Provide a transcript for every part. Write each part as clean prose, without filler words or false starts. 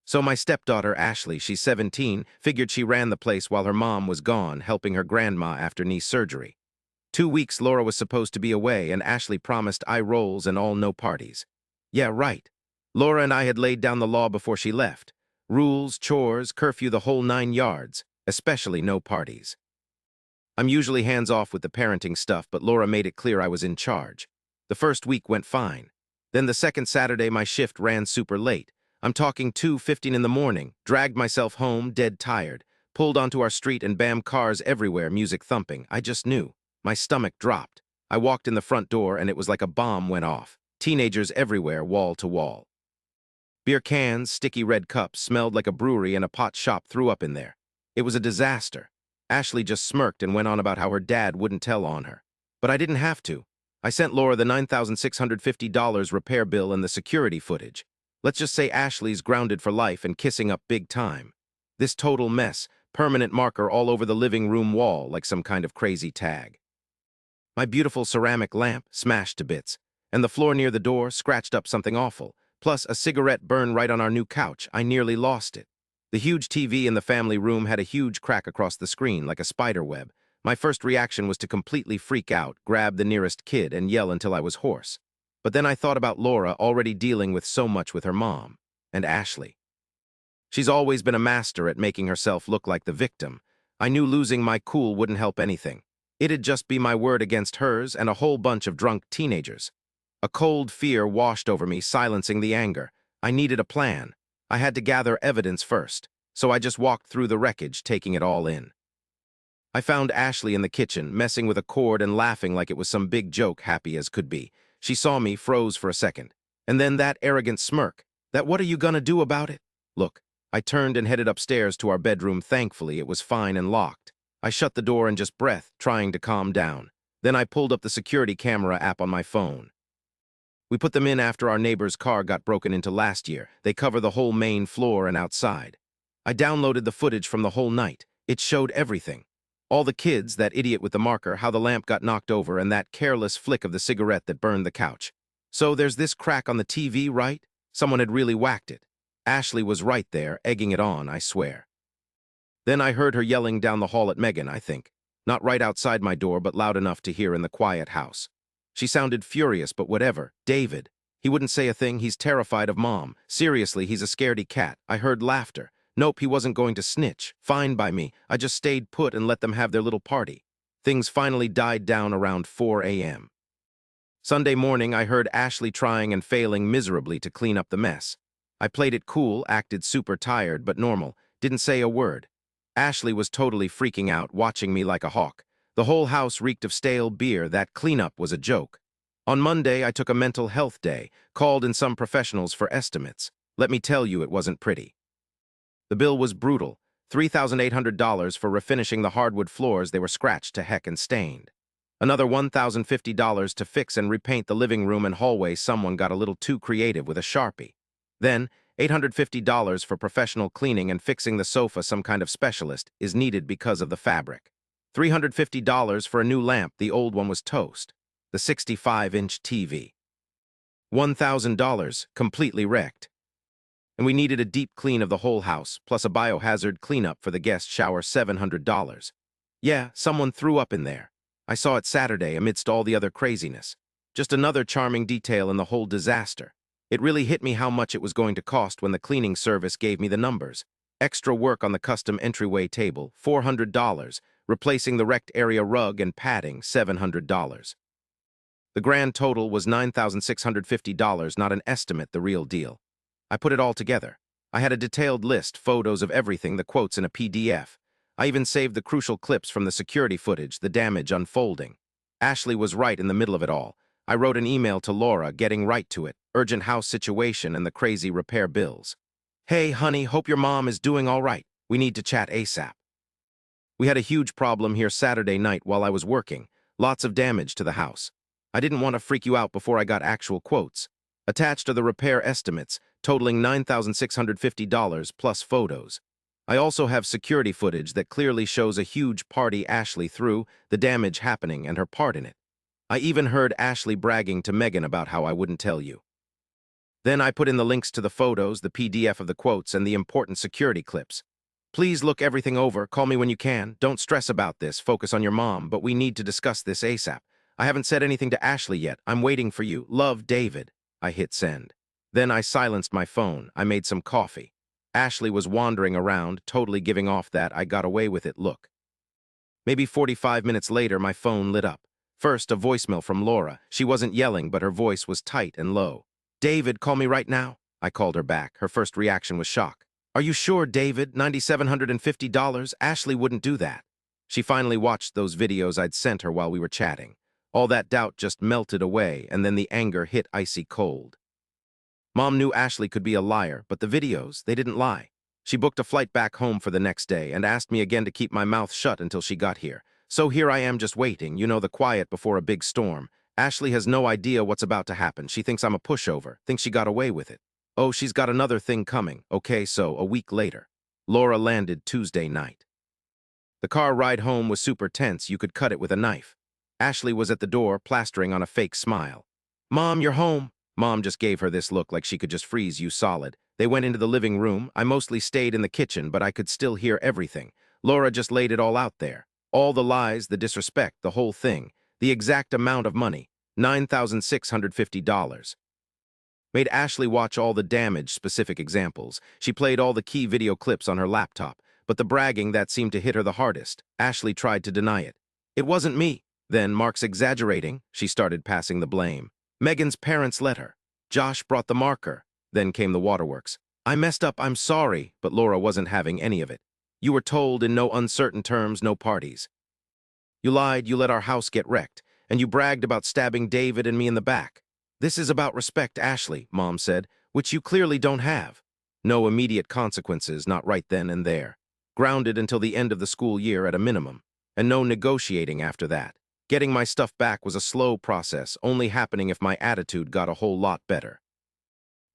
So my stepdaughter, Ashley, she's 17, figured she ran the place while her mom was gone, helping her grandma after knee surgery. 2 weeks Laura was supposed to be away, and Ashley promised eye rolls and all no parties. Yeah, right. Laura and I had laid down the law before she left. Rules, chores, curfew, the whole 9 yards, especially no parties. I'm usually hands-off with the parenting stuff, but Laura made it clear I was in charge. The first week went fine. Then the second Saturday my shift ran super late. I'm talking 2:15 in the morning, dragged myself home, dead tired, pulled onto our street and bam, cars everywhere, music thumping. I just knew. My stomach dropped. I walked in the front door and it was like a bomb went off. Teenagers everywhere, wall to wall. Beer cans, sticky red cups, smelled like a brewery and a pot shop threw up in there. It was a disaster. Ashley just smirked and went on about how her dad wouldn't tell on her. But I didn't have to. I sent Laura the $9,650 repair bill and the security footage. Let's just say Ashley's grounded for life and kissing up big time. This total mess, permanent marker all over the living room wall like some kind of crazy tag. My beautiful ceramic lamp smashed to bits, and the floor near the door scratched up something awful, plus a cigarette burn right on our new couch. I nearly lost it. The huge TV in the family room had a huge crack across the screen like a spider web. My first reaction was to completely freak out, grab the nearest kid, and yell until I was hoarse. But then I thought about Laura already dealing with so much with her mom, and Ashley. She's always been a master at making herself look like the victim. I knew losing my cool wouldn't help anything. It'd just be my word against hers and a whole bunch of drunk teenagers. A cold fear washed over me, silencing the anger. I needed a plan. I had to gather evidence first, so I just walked through the wreckage, taking it all in. I found Ashley in the kitchen, messing with a cord and laughing like it was some big joke, happy as could be. She saw me, froze for a second. And then that arrogant smirk. That "what are you gonna do about it?" Look, I turned and headed upstairs to our bedroom. Thankfully, it was fine and locked. I shut the door and just breathed, trying to calm down. Then I pulled up the security camera app on my phone. We put them in after our neighbor's car got broken into last year. They cover the whole main floor and outside. I downloaded the footage from the whole night. It showed everything. All the kids, that idiot with the marker, how the lamp got knocked over, and that careless flick of the cigarette that burned the couch. So there's this crack on the TV, right? Someone had really whacked it. Ashley was right there, egging it on, I swear. Then I heard her yelling down the hall at Megan, I think. Not right outside my door, but loud enough to hear in the quiet house. She sounded furious, but whatever. David. He wouldn't say a thing. He's terrified of Mom. Seriously, he's a scaredy cat. I heard laughter. Nope, he wasn't going to snitch. Fine by me. I just stayed put and let them have their little party. Things finally died down around 4 a.m. Sunday morning, I heard Ashley trying and failing miserably to clean up the mess. I played it cool, acted super tired but normal, didn't say a word. Ashley was totally freaking out, watching me like a hawk. The whole house reeked of stale beer. That cleanup was a joke. On Monday, I took a mental health day, called in some professionals for estimates. Let me tell you, it wasn't pretty. The bill was brutal. $3,800 for refinishing the hardwood floors. They were scratched to heck and stained. Another $1,050 to fix and repaint the living room and hallway. Someone got a little too creative with a Sharpie. Then, $850 for professional cleaning and fixing the sofa. Some kind of specialist is needed because of the fabric. $350 for a new lamp. The old one was toast. The 65-inch TV. $1,000, completely wrecked. And we needed a deep clean of the whole house, plus a biohazard cleanup for the guest shower. $700. Yeah, someone threw up in there. I saw it Saturday amidst all the other craziness. Just another charming detail in the whole disaster. It really hit me how much it was going to cost when the cleaning service gave me the numbers. Extra work on the custom entryway table, $400. Replacing the wrecked area rug and padding, $700. The grand total was $9,650, not an estimate, the real deal. I put it all together. I had a detailed list, photos of everything, the quotes in a PDF. I even saved the crucial clips from the security footage, the damage unfolding. Ashley was right in the middle of it all. I wrote an email to Laura, getting right to it, urgent house situation and the crazy repair bills. Hey, honey, hope your mom is doing all right. We need to chat ASAP. We had a huge problem here Saturday night while I was working. Lots of damage to the house. I didn't want to freak you out before I got actual quotes. Attached are the repair estimates, totaling $9,650 plus photos. I also have security footage that clearly shows a huge party Ashley threw, the damage happening, and her part in it. I even heard Ashley bragging to Megan about how I wouldn't tell you. Then I put in the links to the photos, the PDF of the quotes, and the important security clips. Please look everything over, call me when you can. Don't stress about this, focus on your mom, but we need to discuss this ASAP. I haven't said anything to Ashley yet. I'm waiting for you. Love, David. I hit send. Then I silenced my phone. I made some coffee. Ashley was wandering around, totally giving off that I got away with it look. Maybe 45 minutes later, my phone lit up. First, a voicemail from Laura. She wasn't yelling, but her voice was tight and low. David, call me right now. I called her back. Her first reaction was shock. Are you sure, David? $9,750? Ashley wouldn't do that. She finally watched those videos I'd sent her while we were chatting. All that doubt just melted away, and then the anger hit icy cold. Mom knew Ashley could be a liar, but the videos, they didn't lie. She booked a flight back home for the next day and asked me again to keep my mouth shut until she got here. So here I am just waiting, the quiet before a big storm. Ashley has no idea what's about to happen. She thinks I'm a pushover, thinks she got away with it. Oh, she's got another thing coming. Okay, so a week later. Laura landed Tuesday night. The car ride home was super tense. You could cut it with a knife. Ashley was at the door, plastering on a fake smile. Mom, you're home. Mom just gave her this look like she could just freeze you solid. They went into the living room. I mostly stayed in the kitchen, but I could still hear everything. Laura just laid it all out there. All the lies, the disrespect, the whole thing. The exact amount of money, $9,650. Made Ashley watch all the damage, specific examples. She played all the key video clips on her laptop, but the bragging that seemed to hit her the hardest. Ashley tried to deny it. It wasn't me. Then, Mark's exaggerating. She started passing the blame. Megan's parents let her. Josh brought the marker. Then came the waterworks. I messed up, I'm sorry, but Laura wasn't having any of it. You were told in no uncertain terms, no parties. You lied, you let our house get wrecked, and you bragged about stabbing David and me in the back. This is about respect, Ashley, Mom said, which you clearly don't have. No immediate consequences, not right then and there. Grounded until the end of the school year at a minimum, and no negotiating after that. Getting my stuff back was a slow process, only happening if my attitude got a whole lot better.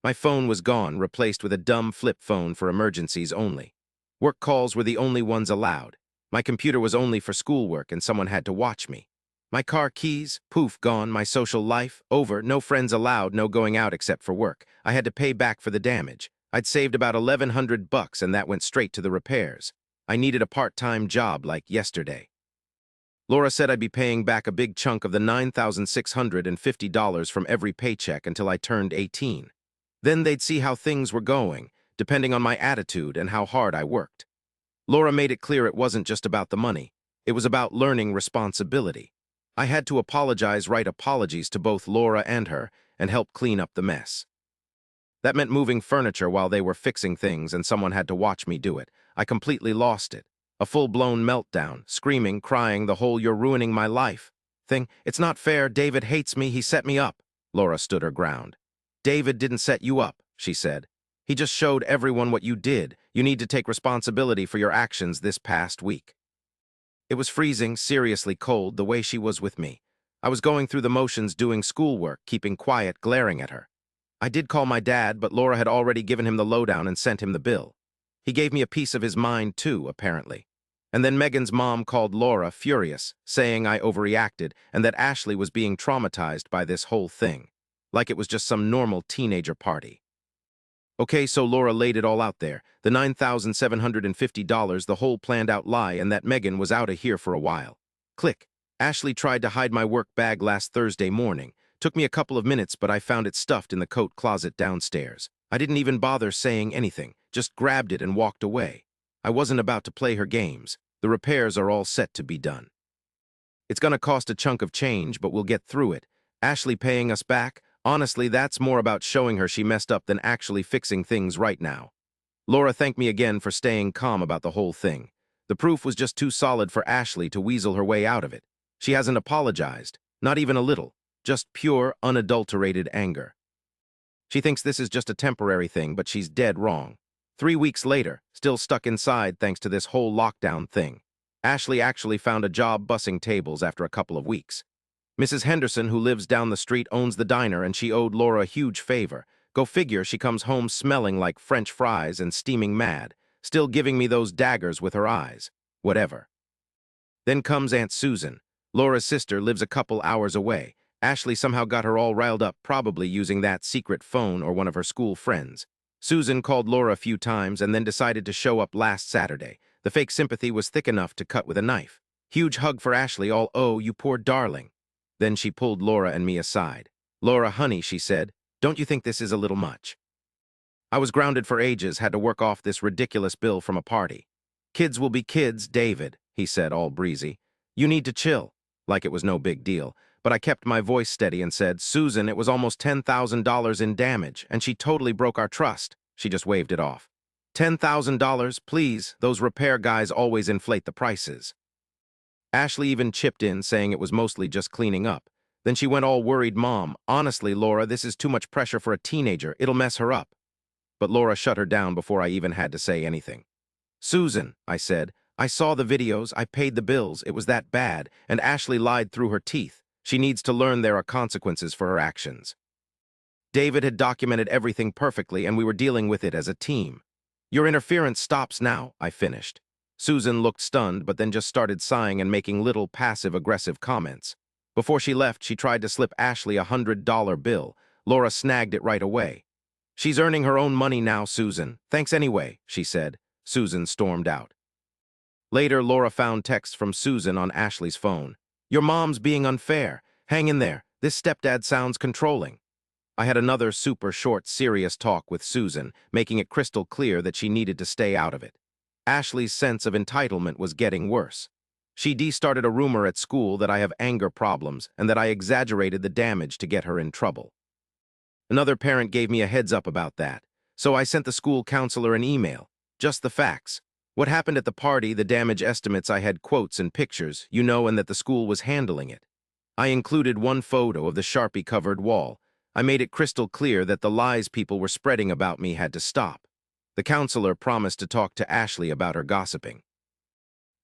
My phone was gone, replaced with a dumb flip phone for emergencies only. Work calls were the only ones allowed. My computer was only for schoolwork and someone had to watch me. My car keys, poof, gone. My social life, over. No friends allowed, no going out except for work. I had to pay back for the damage. I'd saved about $1,100 and that went straight to the repairs. I needed a part-time job like yesterday. Laura said I'd be paying back a big chunk of the $9,650 from every paycheck until I turned 18. Then they'd see how things were going, depending on my attitude and how hard I worked. Laura made it clear it wasn't just about the money. It was about learning responsibility. I had to write apologies to both Laura and her, and help clean up the mess. That meant moving furniture while they were fixing things and someone had to watch me do it. I completely lost it. A full-blown meltdown, screaming, crying, the whole "you're ruining my life" thing. It's not fair, David hates me, he set me up. Laura stood her ground. David didn't set you up, she said. He just showed everyone what you did. You need to take responsibility for your actions this past week. It was freezing, seriously cold, the way she was with me. I was going through the motions doing schoolwork, keeping quiet, glaring at her. I did call my dad, but Laura had already given him the lowdown and sent him the bill. He gave me a piece of his mind too, apparently. And then Megan's mom called Laura, furious, saying I overreacted and that Ashley was being traumatized by this whole thing, like it was just some normal teenager party. Okay, so Laura laid it all out there, the $9,750, the whole planned-out lie, and that Megan was out of here for a while. Click. Ashley tried to hide my work bag last Thursday morning. Took me a couple of minutes, but I found it stuffed in the coat closet downstairs. I didn't even bother saying anything, just grabbed it and walked away. I wasn't about to play her games. The repairs are all set to be done. It's gonna cost a chunk of change, but we'll get through it. Ashley paying us back? Honestly, that's more about showing her she messed up than actually fixing things right now. Laura thanked me again for staying calm about the whole thing. The proof was just too solid for Ashley to weasel her way out of it. She hasn't apologized, not even a little, just pure, unadulterated anger. She thinks this is just a temporary thing, but she's dead wrong. 3 weeks later, still stuck inside thanks to this whole lockdown thing. Ashley actually found a job bussing tables after a couple of weeks. Mrs. Henderson, who lives down the street, owns the diner, and she owed Laura a huge favor. Go figure, she comes home smelling like French fries and steaming mad, still giving me those daggers with her eyes. Whatever. Then comes Aunt Susan. Laura's sister lives a couple hours away. Ashley somehow got her all riled up, probably using that secret phone or one of her school friends. Susan called Laura a few times and then decided to show up last Saturday. The fake sympathy was thick enough to cut with a knife. Huge hug for Ashley, all, "Oh, you poor darling." Then she pulled Laura and me aside. "Laura, honey," she said, "don't you think this is a little much? I was grounded for ages, had to work off this ridiculous bill from a party. Kids will be kids, David," he said, all breezy. "You need to chill," like it was no big deal. But I kept my voice steady and said, "Susan, it was almost $10,000 in damage, and she totally broke our trust." She just waved it off. $10,000, please, those repair guys always inflate the prices. Ashley even chipped in, saying it was mostly just cleaning up. Then she went all worried, "Mom, honestly, Laura, this is too much pressure for a teenager. It'll mess her up." But Laura shut her down before I even had to say anything. "Susan," I said, "I saw the videos, I paid the bills, it was that bad, and Ashley lied through her teeth. She needs to learn there are consequences for her actions." David had documented everything perfectly, and we were dealing with it as a team. "Your interference stops now," I finished. Susan looked stunned, but then just started sighing and making little passive-aggressive comments. Before she left, she tried to slip Ashley a $100 bill. Laura snagged it right away. "She's earning her own money now, Susan. Thanks anyway," she said. Susan stormed out. Later, Laura found texts from Susan on Ashley's phone. "Your mom's being unfair. Hang in there. This stepdad sounds controlling." I had another super short, serious talk with Susan, making it crystal clear that she needed to stay out of it. Ashley's sense of entitlement was getting worse. She started a rumor at school that I have anger problems and that I exaggerated the damage to get her in trouble. Another parent gave me a heads up about that, so I sent the school counselor an email. Just the facts. What happened at the party, the damage estimates, I had quotes and pictures, and that the school was handling it. I included one photo of the Sharpie-covered wall. I made it crystal clear that the lies people were spreading about me had to stop. The counselor promised to talk to Ashley about her gossiping.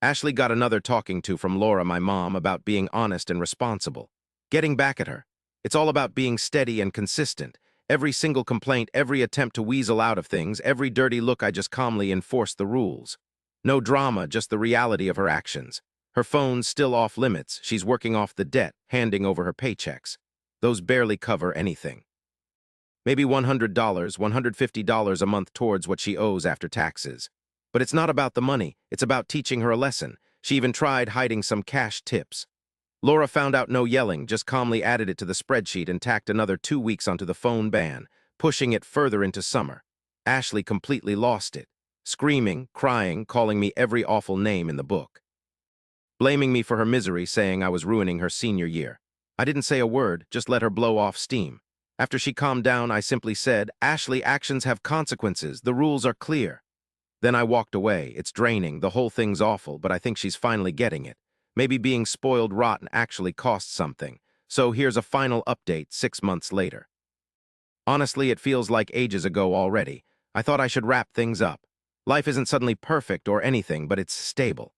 Ashley got another talking to from Laura, my mom, about being honest and responsible. Getting back at her. It's all about being steady and consistent. Every single complaint, every attempt to weasel out of things, every dirty look, I just calmly enforced the rules. No drama, just the reality of her actions. Her phone's still off limits. She's working off the debt, handing over her paychecks. Those barely cover anything. Maybe $100, $150 a month towards what she owes after taxes. But it's not about the money, it's about teaching her a lesson. She even tried hiding some cash tips. Laura found out no yelling, just calmly added it to the spreadsheet and tacked another 2 weeks onto the phone ban, pushing it further into summer. Ashley completely lost it, screaming, crying, calling me every awful name in the book. Blaming me for her misery, saying I was ruining her senior year. I didn't say a word, just let her blow off steam. After she calmed down, I simply said, "Ashley, actions have consequences, the rules are clear." Then I walked away. It's draining, the whole thing's awful, but I think she's finally getting it. Maybe being spoiled rotten actually costs something. So here's a final update 6 months later. Honestly, it feels like ages ago already. I thought I should wrap things up. Life isn't suddenly perfect or anything, but it's stable.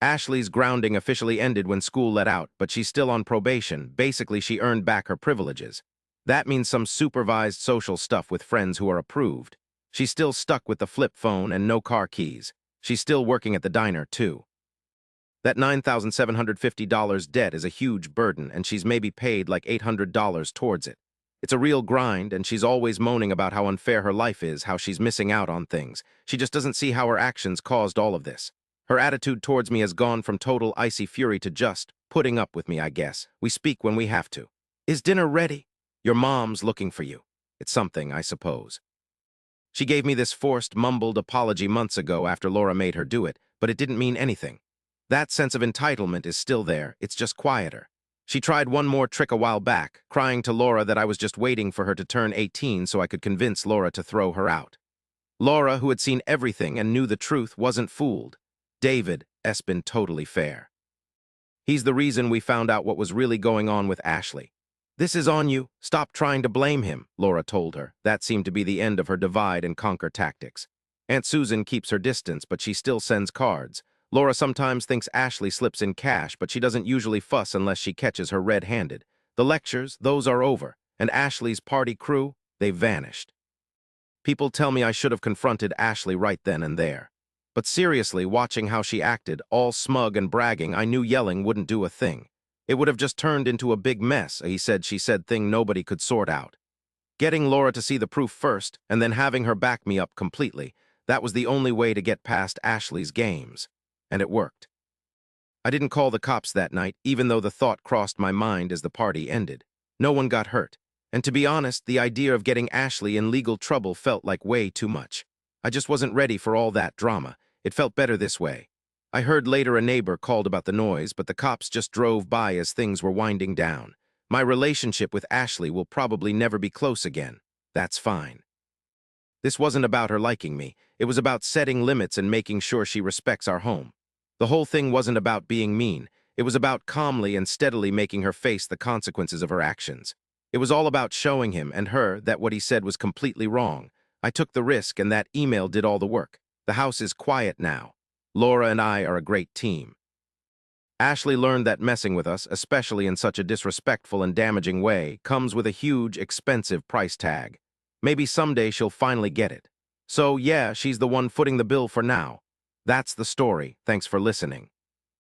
Ashley's grounding officially ended when school let out, but she's still on probation. Basically, she earned back her privileges. That means some supervised social stuff with friends who are approved. She's still stuck with the flip phone and no car keys. She's still working at the diner, too. That $9,750 debt is a huge burden, and she's maybe paid like $800 towards it. It's a real grind, and she's always moaning about how unfair her life is, how she's missing out on things. She just doesn't see how her actions caused all of this. Her attitude towards me has gone from total icy fury to just putting up with me, I guess. We speak when we have to. "Is dinner ready? Your mom's looking for you." It's something, I suppose. She gave me this forced, mumbled apology months ago after Laura made her do it, but it didn't mean anything. That sense of entitlement is still there, it's just quieter. She tried one more trick a while back, crying to Laura that I was just waiting for her to turn 18 so I could convince Laura to throw her out. Laura, who had seen everything and knew the truth, wasn't fooled. David has been totally fair. He's the reason we found out what was really going on with Ashley. "This is on you. Stop trying to blame him," Laura told her. That seemed to be the end of her divide-and-conquer tactics. Aunt Susan keeps her distance, but she still sends cards. Laura sometimes thinks Ashley slips in cash, but she doesn't usually fuss unless she catches her red-handed. The lectures, those are over, and Ashley's party crew, they've vanished. People tell me I should have confronted Ashley right then and there. But seriously, watching how she acted, all smug and bragging, I knew yelling wouldn't do a thing. It would have just turned into a big mess, a he said, she said thing nobody could sort out. Getting Laura to see the proof first, and then having her back me up completely, that was the only way to get past Ashley's games. And it worked. I didn't call the cops that night, even though the thought crossed my mind as the party ended. No one got hurt. And to be honest, the idea of getting Ashley in legal trouble felt like way too much. I just wasn't ready for all that drama. It felt better this way. I heard later a neighbor called about the noise, but the cops just drove by as things were winding down. My relationship with Ashley will probably never be close again. That's fine. This wasn't about her liking me. It was about setting limits and making sure she respects our home. The whole thing wasn't about being mean. It was about calmly and steadily making her face the consequences of her actions. It was all about showing him and her that what he said was completely wrong. I took the risk, and that email did all the work. The house is quiet now. Laura and I are a great team. Ashley learned that messing with us, especially in such a disrespectful and damaging way, comes with a huge, expensive price tag. Maybe someday she'll finally get it. So, yeah, she's the one footing the bill for now. That's the story. Thanks for listening.